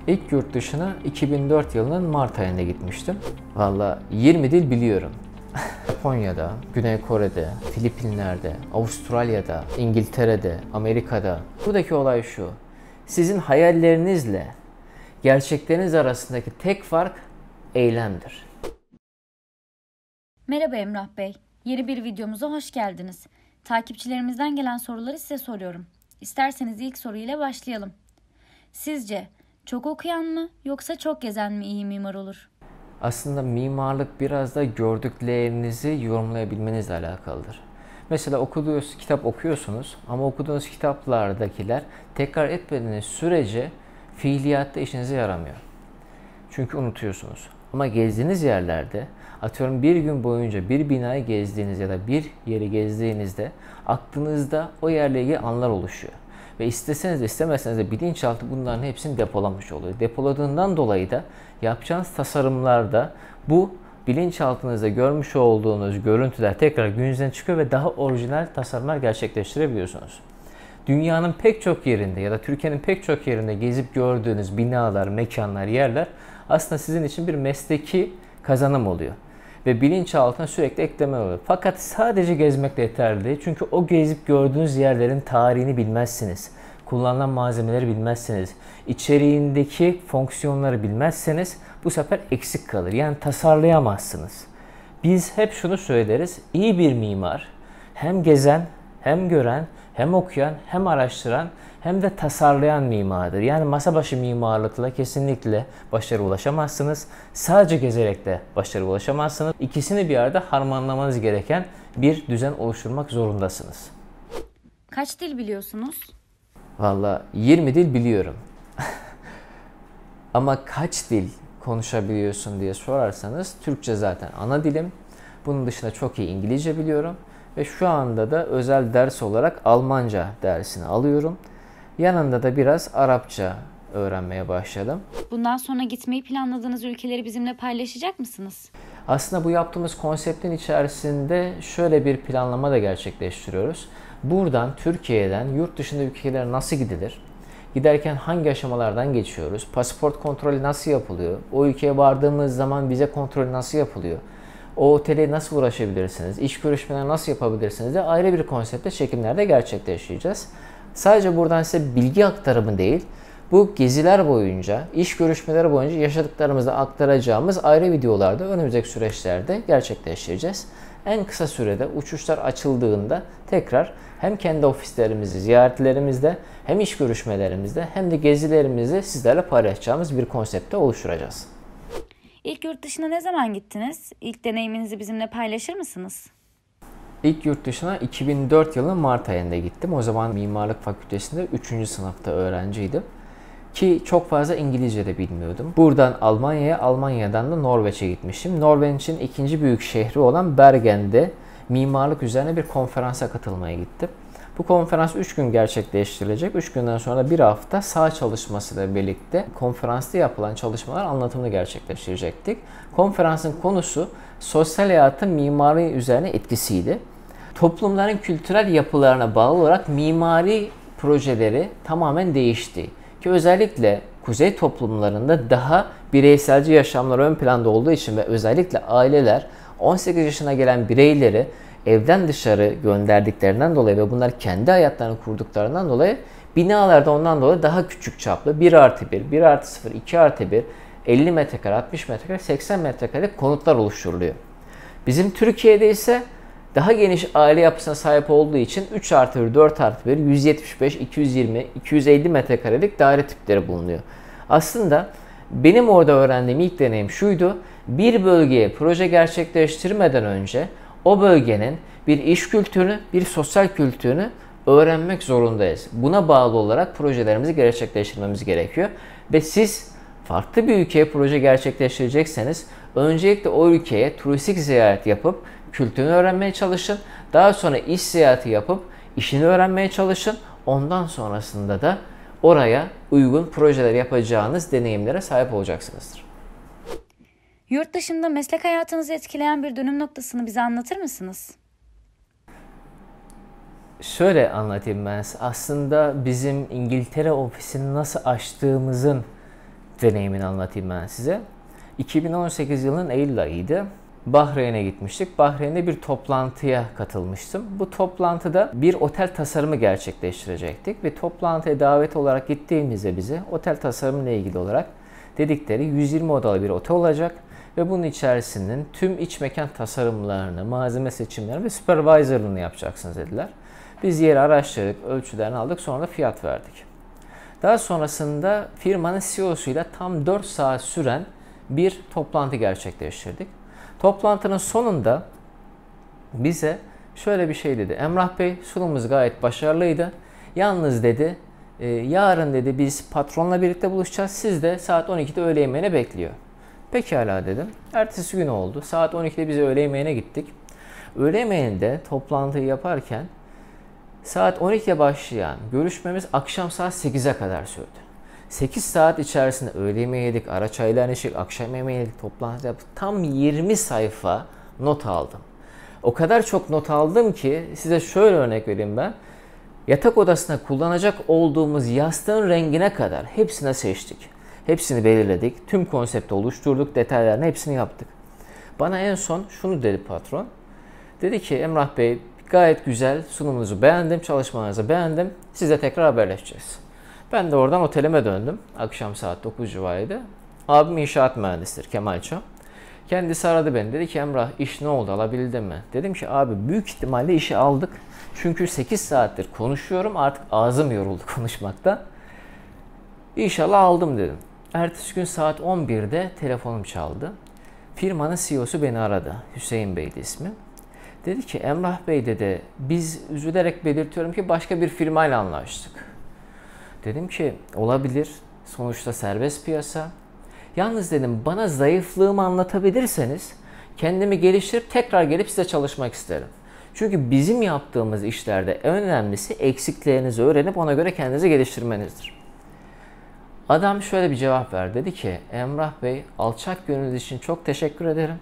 İlk yurt dışına 2004 yılının Mart ayında gitmiştim. Valla 20 dil biliyorum. Japonya'da, Güney Kore'de, Filipinler'de, Avustralya'da, İngiltere'de, Amerika'da. Buradaki olay şu. Sizin hayallerinizle gerçekleriniz arasındaki tek fark eylemdir. Merhaba Emrah Bey. Yeni bir videomuza hoş geldiniz. Takipçilerimizden gelen soruları size soruyorum. İsterseniz ilk soruyla başlayalım. Sizce çok okuyan mı yoksa çok gezen mi iyi mimar olur? Aslında mimarlık biraz da gördüklerinizi yorumlayabilmenizle alakalıdır. Mesela okuduğunuz kitap okuyorsunuz ama okuduğunuz kitaplardakiler tekrar etmediğiniz sürece fiiliyatta işinize yaramıyor. Çünkü unutuyorsunuz. Ama gezdiğiniz yerlerde, atıyorum bir gün boyunca bir binayı gezdiğiniz ya da bir yeri gezdiğinizde aklınızda o yerle ilgili anlar oluşuyor. Ve isteseniz de istemeseniz de bilinçaltı bunların hepsini depolamış oluyor. Depoladığından dolayı da yapacağınız tasarımlarda bu bilinçaltınızda görmüş olduğunuz görüntüler tekrar gün yüzüne çıkıyor ve daha orijinal tasarımlar gerçekleştirebiliyorsunuz. Dünyanın pek çok yerinde ya da Türkiye'nin pek çok yerinde gezip gördüğünüz binalar, mekanlar, yerler aslında sizin için bir mesleki kazanım oluyor. Ve bilinçaltına sürekli ekleme oluyor. Fakat sadece gezmek de yeterli değil. Çünkü o gezip gördüğünüz yerlerin tarihini bilmezsiniz. Kullanılan malzemeleri bilmezsiniz. İçeriğindeki fonksiyonları bilmezseniz bu sefer eksik kalır. Yani tasarlayamazsınız. Biz hep şunu söyleriz. İyi bir mimar hem gezen, hem gören, hem okuyan, hem araştıran, hem de tasarlayan mimardır. Yani masa başı mimarlıkla kesinlikle başarı ulaşamazsınız. Sadece gezerek de başarı ulaşamazsınız. İkisini bir arada harmanlamanız gereken bir düzen oluşturmak zorundasınız. Kaç dil biliyorsunuz? Valla 20 dil biliyorum. Ama kaç dil konuşabiliyorsun diye sorarsanız Türkçe zaten ana dilim. Bunun dışında çok iyi İngilizce biliyorum. Ve şu anda da özel ders olarak Almanca dersini alıyorum. Yanında da biraz Arapça öğrenmeye başladım. Bundan sonra gitmeyi planladığınız ülkeleri bizimle paylaşacak mısınız? Aslında bu yaptığımız konseptin içerisinde şöyle bir planlama da gerçekleştiriyoruz. Buradan, Türkiye'den yurt dışında ülkelere nasıl gidilir? Giderken hangi aşamalardan geçiyoruz? Pasaport kontrolü nasıl yapılıyor? O ülkeye vardığımız zaman vize kontrolü nasıl yapılıyor? O otele nasıl ulaşabilirsiniz? İş görüşmeleri nasıl yapabilirsiniz de ayrı bir konsepte çekimlerde gerçekleştireceğiz. Sadece buradan size bilgi aktarımı değil, bu geziler boyunca, iş görüşmeleri boyunca yaşadıklarımızı aktaracağımız ayrı videolarda önümüzdeki süreçlerde gerçekleştireceğiz. En kısa sürede uçuşlar açıldığında tekrar hem kendi ofislerimizi, ziyaretlerimizde, hem iş görüşmelerimizde hem de gezilerimizi sizlerle paylaşacağımız bir konsepte oluşturacağız. İlk yurt dışına ne zaman gittiniz? İlk deneyiminizi bizimle paylaşır mısınız? İlk yurt dışına 2004 yılının Mart ayında gittim. O zaman Mimarlık Fakültesi'nde 3. sınıfta öğrenciydim. Ki çok fazla İngilizce de bilmiyordum. Buradan Almanya'ya, Almanya'dan da Norveç'e gitmiştim. Norveç'in ikinci büyük şehri olan Bergen'de mimarlık üzerine bir konferansa katılmaya gittim. Bu konferans 3 gün gerçekleştirilecek. 3 günden sonra bir hafta saha çalışmasıyla birlikte konferansta yapılan çalışmalar anlatımını gerçekleştirecektik. Konferansın konusu sosyal hayatın mimari üzerine etkisiydi. Toplumların kültürel yapılarına bağlı olarak mimari projeleri tamamen değişti. Ki özellikle kuzey toplumlarında daha bireyselci yaşamlar ön planda olduğu için ve özellikle aileler 18 yaşına gelen bireyleri evden dışarı gönderdiklerinden dolayı ve bunlar kendi hayatlarını kurduklarından dolayı binalarda ondan dolayı daha küçük çaplı 1+1, 1+0, 2+1, 50 metrekare, 60 metrekare, 80 metrekare konutlar oluşturuluyor. Bizim Türkiye'de ise daha geniş aile yapısına sahip olduğu için 3+1, 4+1, 175, 220, 250 metrekarelik daire tipleri bulunuyor. Aslında benim orada öğrendiğim ilk deneyim şuydu. Bir bölgeye proje gerçekleştirmeden önce o bölgenin bir iş kültürünü, bir sosyal kültürünü öğrenmek zorundayız. Buna bağlı olarak projelerimizi gerçekleştirmemiz gerekiyor. Ve siz farklı bir ülkeye proje gerçekleştirecekseniz öncelikle o ülkeye turistik ziyaret yapıp kültürünü öğrenmeye çalışın. Daha sonra iş seyahati yapıp işini öğrenmeye çalışın. Ondan sonrasında da oraya uygun projeler yapacağınız deneyimlere sahip olacaksınızdır. Yurt dışında meslek hayatınızı etkileyen bir dönüm noktasını bize anlatır mısınız? Şöyle anlatayım ben size. Aslında bizim İngiltere ofisini nasıl açtığımızın deneyimini anlatayım ben size. 2018 yılının Eylül ayıydı. Bahreyn'e gitmiştik. Bahreyn'de bir toplantıya katılmıştım. Bu toplantıda bir otel tasarımı gerçekleştirecektik ve toplantıya davet olarak gittiğimizde bize otel tasarımıyla ilgili olarak dedikleri 120 odalı bir otel olacak ve bunun içerisinin tüm iç mekan tasarımlarını, malzeme seçimlerini ve supervisor'ını yapacaksınız dediler. Biz yeri araştırdık, ölçülerini aldık, sonra da fiyat verdik. Daha sonrasında firmanın CEO'suyla tam 4 saat süren bir toplantı gerçekleştirdik. Toplantının sonunda bize şöyle bir şey dedi. Emrah Bey, sunumumuz gayet başarılıydı. Yalnız dedi, yarın dedi biz patronla birlikte buluşacağız. Siz de saat 12'de öğle yemeğine bekliyor. Pekala dedim. Ertesi gün oldu. Saat 12'de biz öğle yemeğine gittik. Öğle yemeğinde toplantıyı yaparken saat 12'ye başlayan görüşmemiz akşam saat 8'e kadar sürdü. 8 saat içerisinde öğle yemeği yedik, ara çaylarını içtik, akşam yemeği yedik, toplantı yaptık. Tam 20 sayfa not aldım. O kadar çok not aldım ki size şöyle örnek vereyim ben. Yatak odasında kullanacak olduğumuz yastığın rengine kadar hepsine seçtik. Hepsini belirledik. Tüm konsepti oluşturduk, detaylarını hepsini yaptık. Bana en son şunu dedi patron. Dedi ki Emrah Bey gayet güzel, sunumunuzu beğendim, çalışmanızı beğendim. Size tekrar haberleşeceğiz. Ben de oradan otelime döndüm. Akşam saat 9 civarıydı. Abim inşaat mühendisidir, Kemal Çam. Kendisi aradı beni. Dedi ki Emrah iş ne oldu, alabildin mi? Dedim ki abi büyük ihtimalle işi aldık. Çünkü 8 saattir konuşuyorum, artık ağzım yoruldu konuşmakta. İnşallah aldım dedim. Ertesi gün saat 11'de telefonum çaldı. Firmanın CEO'su beni aradı. Hüseyin Bey'di ismi. Dedi ki Emrah Bey dedi, biz üzülerek belirtiyorum ki başka bir firmayla anlaştık. Dedim ki olabilir, sonuçta serbest piyasa. Yalnız dedim bana zayıflığımı anlatabilirseniz kendimi geliştirip tekrar gelip size çalışmak isterim. Çünkü bizim yaptığımız işlerde en önemlisi eksiklerinizi öğrenip ona göre kendinizi geliştirmenizdir. Adam şöyle bir cevap verdi. Dedi ki Emrah Bey alçak gönlünüz için çok teşekkür ederim.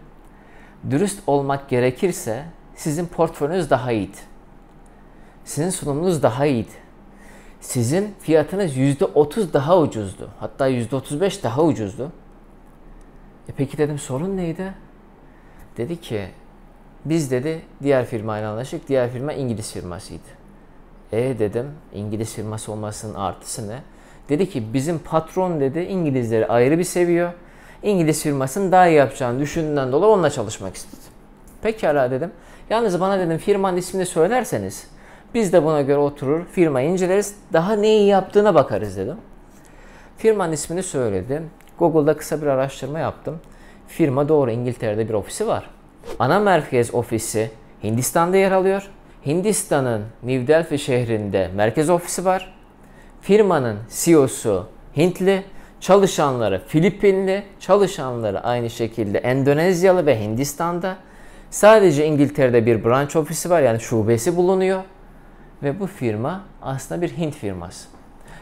Dürüst olmak gerekirse sizin portföyünüz daha iyiydi. Sizin sunumunuz daha iyiydi. Sizin fiyatınız %30 daha ucuzdu. Hatta %35 daha ucuzdu. Peki dedim sorun neydi? Dedi ki biz dedi diğer firmayla anlaştık. Diğer firma İngiliz firmasıydı. Dedim İngiliz firması olmasının artısı ne? Dedi ki bizim patron dedi İngilizleri ayrı bir seviyor. İngiliz firmasının daha iyi yapacağını düşündüğünden dolayı onunla çalışmak istedi. Pekala dedim. Yalnız bana dedim firmanın ismini söylerseniz biz de buna göre oturur firmayı inceleriz. Daha neyi yaptığına bakarız dedim. Firmanın ismini söyledim. Google'da kısa bir araştırma yaptım. Firma doğru İngiltere'de bir ofisi var. Ana merkez ofisi Hindistan'da yer alıyor. Hindistan'ın New Delhi şehrinde merkez ofisi var. Firmanın CEO'su Hintli, çalışanları Filipinli, çalışanları aynı şekilde Endonezyalı ve Hindistan'da. Sadece İngiltere'de bir branch ofisi var, yani şubesi bulunuyor. Ve bu firma aslında bir Hint firması.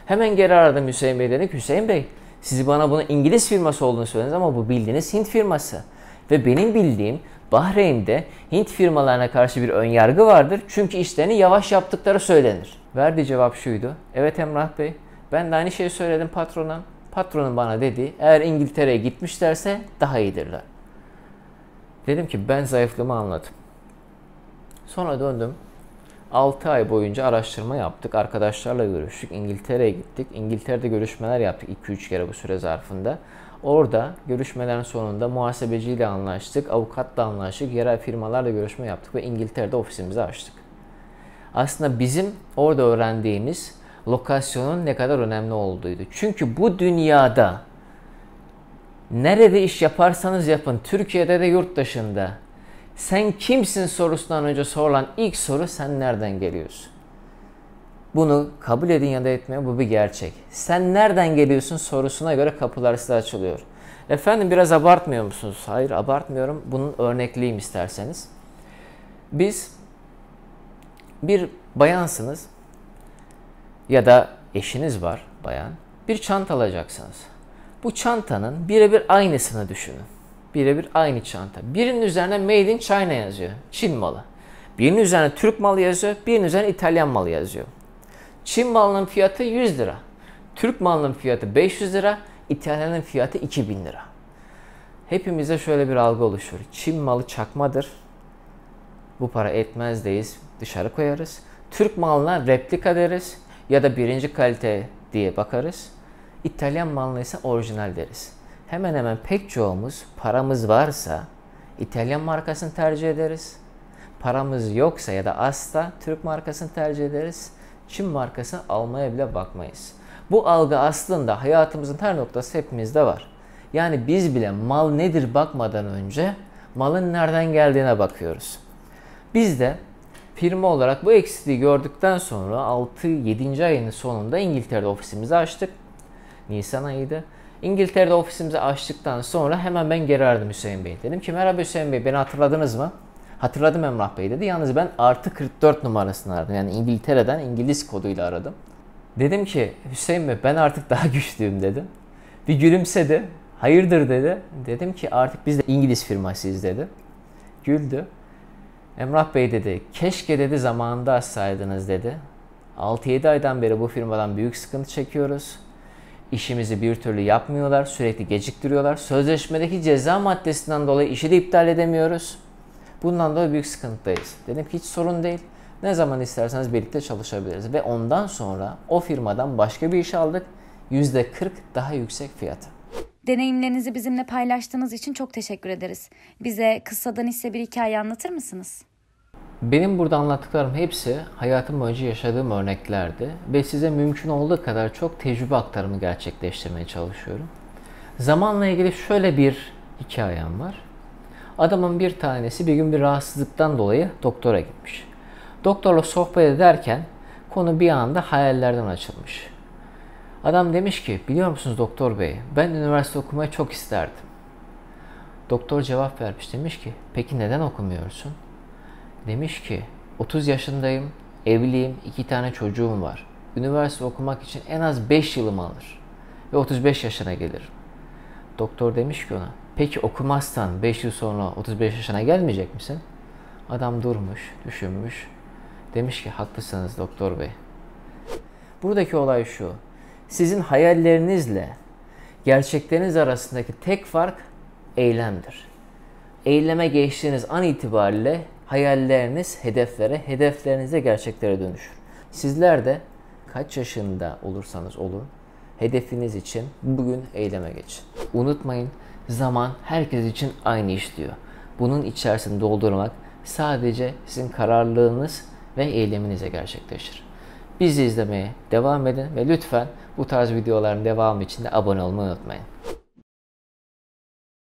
Hemen geri aradım Hüseyin Bey, dedim ki Hüseyin Bey siz bana bunu İngiliz firması olduğunu söylediniz ama bu bildiğiniz Hint firması. Ve benim bildiğim Bahreyn'de Hint firmalarına karşı bir önyargı vardır. Çünkü işlerini yavaş yaptıkları söylenir. Verdiği cevap şuydu. Evet Emrah Bey, ben de aynı şeyi söyledim patrona. Patronun bana dedi, eğer İngiltere'ye gitmişlerse daha iyidirler. Dedim ki ben zayıflığımı anladım. Sonra döndüm. 6 ay boyunca araştırma yaptık. Arkadaşlarla görüştük. İngiltere'ye gittik. İngiltere'de görüşmeler yaptık 2-3 kere bu süre zarfında. Orada görüşmelerin sonunda muhasebeciyle anlaştık, avukatla anlaştık, yerel firmalarla görüşme yaptık ve İngiltere'de ofisimizi açtık. Aslında bizim orada öğrendiğimiz lokasyonun ne kadar önemli olduğuydu. Çünkü bu dünyada nerede iş yaparsanız yapın, Türkiye'de de yurt dışında, sen kimsin sorusundan önce sorulan ilk soru sen nereden geliyorsun? Bunu kabul edin ya da etmeyin, bu bir gerçek. Sen nereden geliyorsun sorusuna göre kapılar size açılıyor. Efendim biraz abartmıyor musunuz? Hayır abartmıyorum. Bunun örnekleyeyim isterseniz. Biz bir bayansınız ya da eşiniz var bayan. Bir çanta alacaksınız. Bu çantanın birebir aynısını düşünün. Birebir aynı çanta. Birinin üzerine Made in China yazıyor. Çin malı. Birinin üzerine Türk malı yazıyor. Birinin üzerine İtalyan malı yazıyor. Çin malının fiyatı 100 lira. Türk malının fiyatı 500 lira. İtalyanın fiyatı 2000 lira. Hepimize şöyle bir algı oluşur. Çin malı çakmadır. Bu para etmez deyiz, dışarı koyarız. Türk malına replika deriz ya da birinci kalite diye bakarız. İtalyan malına ise orijinal deriz. Hemen hemen pek çoğumuz paramız varsa İtalyan markasını tercih ederiz. Paramız yoksa ya da azsa Türk markasını tercih ederiz. Çin markasını almaya bile bakmayız. Bu algı aslında hayatımızın her noktası hepimizde var. Yani biz bile mal nedir bakmadan önce malın nereden geldiğine bakıyoruz. Biz de firma olarak bu eksikliği gördükten sonra 6-7. ayının sonunda İngiltere'de ofisimizi açtık. Nisan ayıydı. İngiltere'de ofisimizi açtıktan sonra hemen ben geri aradım Hüseyin Bey. Dedim ki merhaba Hüseyin Bey, beni hatırladınız mı? Hatırladım Emrah Bey dedi. Yalnız ben artı 44 numarasını aradım. Yani İngiltere'den İngiliz koduyla aradım. Dedim ki Hüseyin Bey ben artık daha güçlüyüm dedim. Bir gülümsedi. Hayırdır dedi. Dedim ki artık biz de İngiliz firmasıyız dedi. Güldü. Emrah Bey dedi keşke dedi zamanında açsaydınız dedi. 6-7 aydan beri bu firmadan büyük sıkıntı çekiyoruz. İşimizi bir türlü yapmıyorlar, sürekli geciktiriyorlar. Sözleşmedeki ceza maddesinden dolayı işi de iptal edemiyoruz. Bundan dolayı büyük sıkıntıdayız. Dedim ki hiç sorun değil. Ne zaman isterseniz birlikte çalışabiliriz. Ve ondan sonra o firmadan başka bir iş aldık. %40 daha yüksek fiyata. Deneyimlerinizi bizimle paylaştığınız için çok teşekkür ederiz. Bize kıssadan hisse bir hikaye anlatır mısınız? Benim burada anlattıklarım hepsi hayatım boyunca yaşadığım örneklerdi ve size mümkün olduğu kadar çok tecrübe aktarımı gerçekleştirmeye çalışıyorum. Zamanla ilgili şöyle bir hikayem var. Adamın bir tanesi bir gün bir rahatsızlıktan dolayı doktora gitmiş. Doktorla sohbet ederken konu bir anda hayallerden açılmış. Adam demiş ki biliyor musunuz doktor bey ben üniversite okumayı çok isterdim. Doktor cevap vermiş demiş ki peki neden okumuyorsun? Demiş ki 30 yaşındayım, evliyim, 2 tane çocuğum var. Üniversite okumak için en az 5 yılımı alır ve 35 yaşına gelirim. Doktor demiş ki ona peki okumazsan 5 yıl sonra 35 yaşına gelmeyecek misin? Adam durmuş, düşünmüş. Demiş ki haklısınız doktor bey. Buradaki olay şu. Sizin hayallerinizle gerçekleriniz arasındaki tek fark eylemdir. Eyleme geçtiğiniz an itibariyle hayalleriniz hedeflere, hedefleriniz de gerçeklere dönüşür. Sizler de kaç yaşında olursanız olun, hedefiniz için bugün eyleme geçin. Unutmayın, zaman herkes için aynı işliyor. Bunun içerisini doldurmak sadece sizin kararlılığınız ve eyleminize gerçekleşir. Bizi izlemeye devam edin ve lütfen bu tarz videoların devamı için de abone olmayı unutmayın.